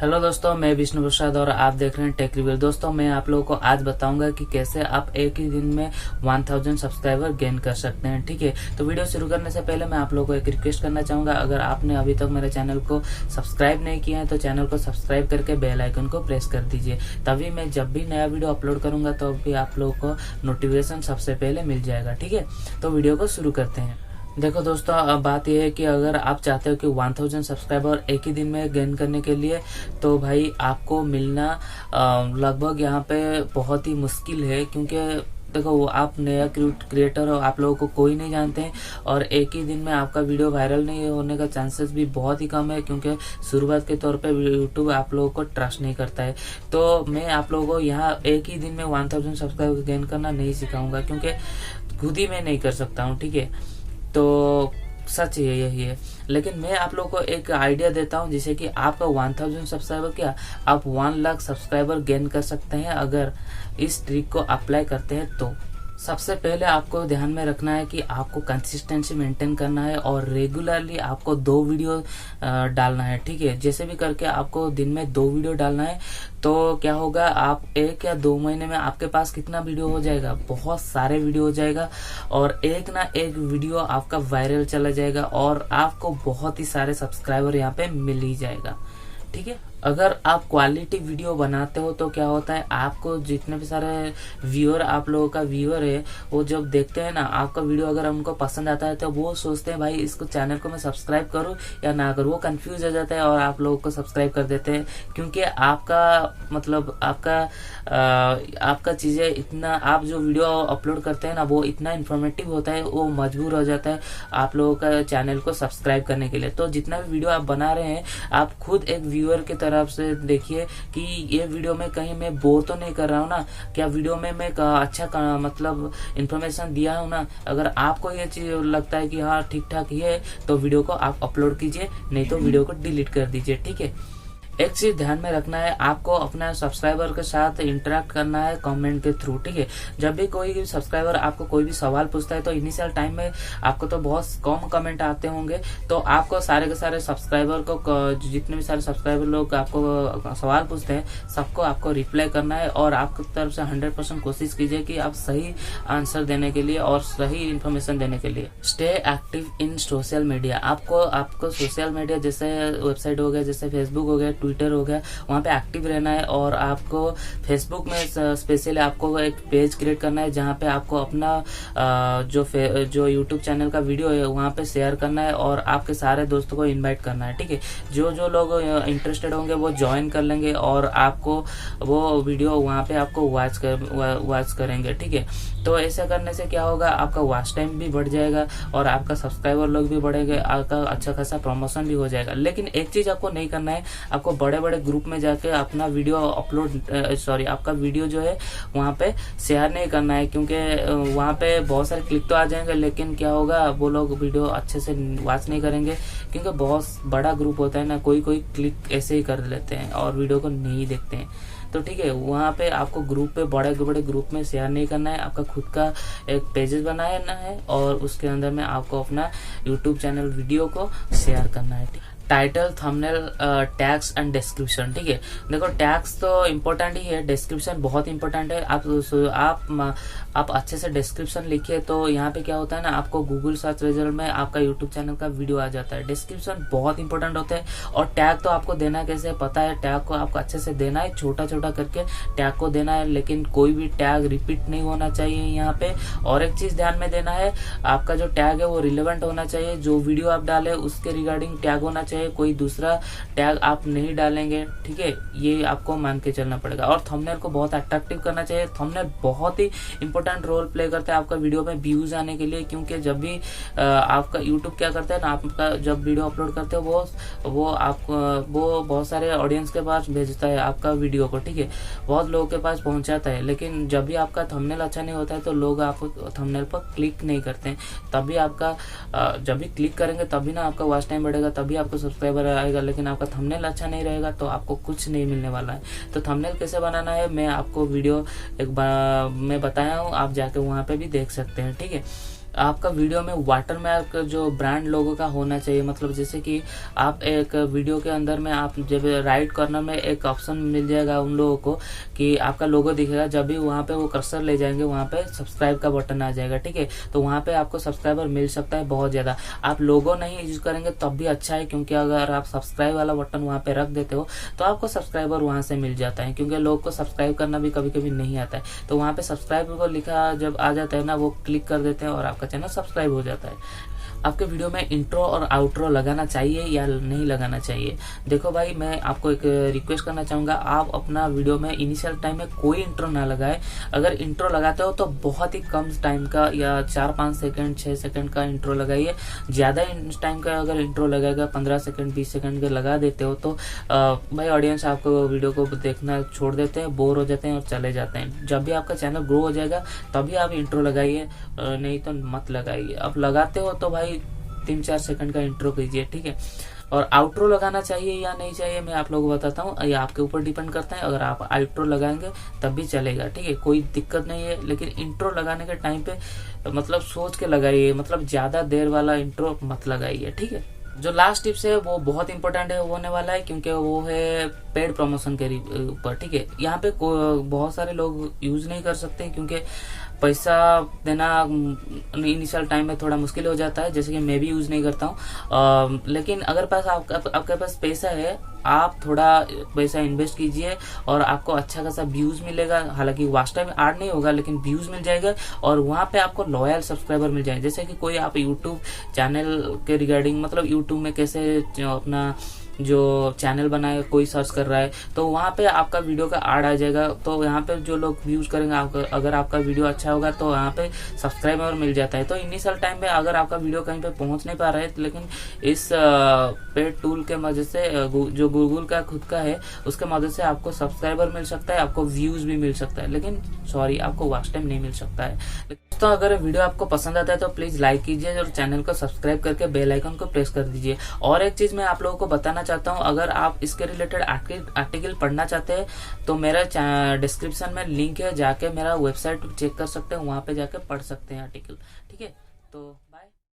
Hello दोस्तों, मैं विष्णु प्रसाद और आप देख रहे हैं टेक रिव्यू। दोस्तों, मैं आप लोगों को आज बताऊंगा कि कैसे आप एक ही दिन में 1000 सब्सक्राइबर गेन कर सकते हैं। ठीक है, तो वीडियो शुरू करने से पहले मैं आप लोगों को एक रिक्वेस्ट करना चाहूंगा। अगर आपने अभी तक मेरे चैनल को सब्सक्राइब नहीं किया है तो चैनल को सब्सक्राइब करके बेल आइकन को प्रेस कर दीजिए, तभी मैं जब भी नया वीडियो अपलोड करूंगा तो भी आप लोगों को नोटिफिकेशन सबसे पहले मिल जाएगा। ठीक है, तो वीडियो को शुरू करते हैं। देखो दोस्तों, अब बात यह है कि अगर आप चाहते हो कि 1000 सब्सक्राइबर एक ही दिन में गेन करने के लिए, तो भाई आपको मिलना लगभग यहाँ पे बहुत ही मुश्किल है। क्योंकि देखो, वो आप नया क्रिएटर हो, आप लोगों को कोई नहीं जानते हैं और एक ही दिन में आपका वीडियो वायरल नहीं होने का चांसेस भी बहुत ही कम है। क्योंकि शुरुआत के तौर पे यूट्यूब आप लोगों को ट्रस्ट नहीं करता है। तो मैं आप लोगों को यहाँ एक ही दिन में 1000 सब्सक्राइबर गेन करना नहीं सिखाऊंगा, क्योंकि खुद ही मैं नहीं कर सकता हूँ। ठीक है, तो सच है, यही है। लेकिन मैं आप लोगों को एक आइडिया देता हूं, जिससे कि आपका 1000 सब्सक्राइबर क्या, आप 1 लाख सब्सक्राइबर गेन कर सकते हैं अगर इस ट्रिक को अप्लाई करते हैं। तो सबसे पहले आपको ध्यान में रखना है कि आपको कंसिस्टेंसी मेंटेन करना है और रेगुलरली आपको 2 वीडियो डालना है। ठीक है, जैसे भी करके आपको दिन में 2 वीडियो डालना है। तो क्या होगा, आप 1 या 2 महीने में आपके पास कितना वीडियो हो जाएगा, बहुत सारे वीडियो हो जाएगा और एक ना एक वीडियो आपका वायरल चला जाएगा और आपको बहुत ही सारे सब्सक्राइबर यहाँ पे मिल ही जाएगा। ठीक है, अगर आप क्वालिटी वीडियो बनाते हो तो क्या होता है, आपको जितने भी सारे व्यूअर, आप लोगों का व्यूअर है, वो जब देखते हैं ना आपका वीडियो, अगर उनको पसंद आता है तो वो सोचते हैं भाई इसको चैनल को मैं सब्सक्राइब करूं या ना करूं। वो कंफ्यूज हो जाता है और आप लोगों को सब्सक्राइब कर देते हैं। क्योंकि आपका मतलब आपका चीजें इतना, आप जो वीडियो अपलोड करते हैं ना वो इतना इन्फॉर्मेटिव होता है, वो मजबूर हो जाता है आप लोगों का चैनल को सब्सक्राइब करने के लिए। तो जितना भी वीडियो आप बना रहे हैं, आप खुद एक व्यूअर की तरफ से देखिए कि ये वीडियो में कहीं मैं बोर तो नहीं कर रहा हूँ ना, क्या वीडियो में मैं अच्छा मतलब इन्फॉर्मेशन दिया हूँ ना। अगर आपको ये चीज लगता है कि हाँ ठीक ठाक ही है, तो वीडियो को आप अपलोड कीजिए, नहीं तो वीडियो को डिलीट कर दीजिए। ठीक है, एक चीज ध्यान में रखना है, आपको अपना सब्सक्राइबर के साथ इंटरेक्ट करना है कमेंट के थ्रू। ठीक है, जब भी कोई सब्सक्राइबर आपको कोई भी सवाल पूछता है तो इनिशियल टाइम में आपको तो बहुत कम कमेंट आते होंगे, तो आपको सारे के सारे सब्सक्राइबर को, जितने भी सारे सब्सक्राइबर लोग आपको सवाल पूछते हैं, सबको आपको रिप्लाई करना है और आपकी तरफ से 100% कोशिश कीजिए कि आप सही आंसर देने के लिए और सही इन्फॉर्मेशन देने के लिए। Stay active in social media. आपको सोशल मीडिया जैसे वेबसाइट हो गया, जैसे फेसबुक हो गया, ट्विटर हो गया, वहाँ पे एक्टिव रहना है। और आपको फेसबुक में स्पेशली आपको एक पेज क्रिएट करना है, जहाँ पे आपको अपना जो यूट्यूब चैनल का वीडियो है वहाँ पे शेयर करना है और आपके सारे दोस्तों को इनवाइट करना है। ठीक है, जो लोग इंटरेस्टेड होंगे वो ज्वाइन कर लेंगे और आपको वो वीडियो वहाँ पे आपको वॉच करेंगे। ठीक है, तो ऐसा करने से क्या होगा, आपका वॉच टाइम भी बढ़ जाएगा और आपका सब्सक्राइबर लोग भी बढ़ेंगे, आपका अच्छा खासा प्रमोशन भी हो जाएगा। लेकिन एक चीज आपको नहीं करना है, आपको बड़े बड़े ग्रुप में जाके अपना वीडियो आपका वीडियो जो है वहाँ पे शेयर नहीं करना है। क्योंकि वहाँ पे बहुत सारे क्लिक तो आ जाएंगे, लेकिन क्या होगा, वो लोग वीडियो अच्छे से वॉच नहीं करेंगे। क्योंकि बहुत बड़ा ग्रुप होता है ना, कोई क्लिक ऐसे ही कर लेते हैं और वीडियो को नहीं देखते हैं। तो ठीक है, वहाँ पे आपको ग्रुप पे बड़े ग्रुप में शेयर नहीं करना है, आपका खुद का एक पेजेस बनाना है और उसके अंदर में आपको अपना यूट्यूब चैनल वीडियो को शेयर करना है। Title, thumbnail, tags and description. ठीक है, देखो टैग्स तो इम्पोर्टेंट ही है, डिस्क्रिप्शन बहुत इम्पोर्टेंट है। आप अच्छे से डिस्क्रिप्शन लिखिए तो यहाँ पे क्या होता है ना, आपको गूगल सर्च रिजल्ट में आपका यूट्यूब चैनल का वीडियो आ जाता है। डिस्क्रिप्शन बहुत इंपॉर्टेंट होता है। और टैग तो आपको देना कैसे पता है, टैग को आपको अच्छे से देना है, छोटा छोटा करके टैग को देना है, लेकिन कोई भी टैग रिपीट नहीं होना चाहिए यहाँ पे। और एक चीज ध्यान में देना है, आपका जो टैग है वो रिलेवेंट होना चाहिए, जो वीडियो आप डाले उसके रिगार्डिंग टैग होना चाहिए, कोई दूसरा टैग आप नहीं डालेंगे। ठीक है, ये आपको मान के चलना पड़ेगा। और थंबनेल को बहुत अट्रैक्टिव करना चाहिए। थंबनेल बहुत ही इंपॉर्टेंट रोल प्ले करता है आपका वीडियो में व्यूज आने के लिए। क्योंकि जब भी आपका यूट्यूब क्या करता है ना, आपका जब वीडियो अपलोड करते हो वो बहुत सारे ऑडियंस के पास भेजता है आपका वीडियो को। ठीक है, बहुत लोगों के पास पहुंचाता है, लेकिन जब भी आपका थंबनेल अच्छा नहीं होता है तो लोग आपको थंबनेल पर क्लिक नहीं करते हैं। तभी आपका जब भी क्लिक करेंगे तभी ना आपका वॉच टाइम बढ़ेगा, तभी आपको सब्सक्राइबर आएगा। लेकिन आपका थंबनेल अच्छा नहीं रहेगा तो आपको कुछ नहीं मिलने वाला है। तो थंबनेल कैसे बनाना है मैं आपको वीडियो एक बार मैं बताया हूँ, आप जाके वहां पे भी देख सकते हैं। ठीक है, आपका वीडियो में वाटरमार्क जो ब्रांड लोगो का होना चाहिए। मतलब जैसे कि आप एक वीडियो के अंदर में आप जब राइट कॉर्नर में एक ऑप्शन मिल जाएगा उन लोगों को कि आपका लोगो दिखेगा, जब भी वहां पे वो कर्सर ले जाएंगे वहां पे सब्सक्राइब का बटन आ जाएगा, ठीक है। तो वहां पे आपको सब्सक्राइबर मिल सकता है बहुत ज्यादा। आप लोगो नहीं यूज करेंगे तब भी अच्छा है, क्योंकि अगर आप सब्सक्राइब वाला बटन वहां पे रख देते हो तो आपको सब्सक्राइबर वहां से मिल जाता है, क्योंकि लोग को सब्सक्राइब करना भी कभी कभी नहीं आता है। तो वहां पे सब्सक्राइब को लिखा जब आ जाता है ना, वो क्लिक कर देते हैं और आपका चैनल सब्सक्राइब हो जाता है। आपके वीडियो में इंट्रो और आउट्रो लगाना चाहिए या नहीं लगाना चाहिए? देखो भाई, मैं आपको एक रिक्वेस्ट करना चाहूंगा, आप अपना वीडियो में इनिशियल टाइम में कोई इंट्रो ना लगाए। अगर इंट्रो लगाते हो तो बहुत ही कम टाइम का, या 4-5 सेकंड 6 सेकंड का इंट्रो लगाइए। ज्यादा टाइम का अगर इंट्रो लगेगा, 15 सेकंड 20 सेकंड का लगा देते हो तो भाई ऑडियंस आपको वीडियो को देखना छोड़ देते हैं, बोर हो जाते हैं और चले जाते हैं। जब भी आपका चैनल ग्रो हो जाएगा तभी आप इंट्रो लगाइए, नहीं तो मत लगाइए। अब लगाते हो तो भाई 3-4 सेकंड का इंट्रो कीजिए, ठीक है। और आउट्रो लगाना चाहिए या नहीं चाहिए मैं आप लोगों को बताता हूँ, ये आपके ऊपर डिपेंड करता है। अगर आप आउट्रो लगाएंगे तब भी चलेगा, ठीक है, कोई दिक्कत नहीं है। लेकिन इंट्रो लगाने के टाइम पे मतलब सोच के लगाइए, मतलब ज्यादा देर वाला इंट्रो मत लगाइए, ठीक है। जो लास्ट टिप्स है वो बहुत इंपॉर्टेंट है होने वाला है, क्योंकि वो है पेड प्रमोशन के ऊपर, ठीक है। यहाँ पे बहुत सारे लोग यूज नहीं कर सकते, क्योंकि पैसा देना इनिशियल टाइम में थोड़ा मुश्किल हो जाता है, जैसे कि मैं भी यूज नहीं करता हूँ। लेकिन अगर आपके पास पैसा है, आप थोड़ा पैसा इन्वेस्ट कीजिए और आपको अच्छा खासा व्यूज मिलेगा। हालांकि वास्ट टाइम ऐड नहीं होगा, लेकिन व्यूज मिल जाएगा और वहां पे आपको लॉयल सब्सक्राइबर मिल जाएंगे। जैसे कि कोई आप यूट्यूब चैनल के रिगार्डिंग, मतलब यूट्यूब में कैसे अपना जो चैनल बनाए कोई सर्च कर रहा है, तो वहां पे आपका वीडियो का ऐड आ जाएगा। तो यहाँ पे जो लोग व्यूज करेंगे, अगर आपका वीडियो अच्छा होगा तो यहाँ पे सब्सक्राइबर मिल जाता है। तो इनिशियल टाइम में अगर आपका वीडियो कहीं पे पहुंच नहीं पा रहा है, लेकिन इस पेड टूल के मदद से, जो गूगल का खुद का है, उसके मदद से आपको सब्सक्राइबर मिल सकता है, आपको व्यूज भी मिल सकता है, लेकिन सॉरी आपको वॉच टाइम नहीं मिल सकता है। तो अगर वीडियो आपको पसंद आता है तो प्लीज लाइक कीजिए और चैनल को सब्सक्राइब करके बेल आइकन को प्रेस कर दीजिए। और एक चीज मैं आप लोगों को बताना चाहता हूँ, अगर आप इसके रिलेटेड आर्टिकल पढ़ना चाहते हैं तो मेरा डिस्क्रिप्शन में लिंक है, जाके मेरा वेबसाइट चेक कर सकते हैं, वहां पे जाके पढ़ सकते हैं आर्टिकल, ठीक है। तो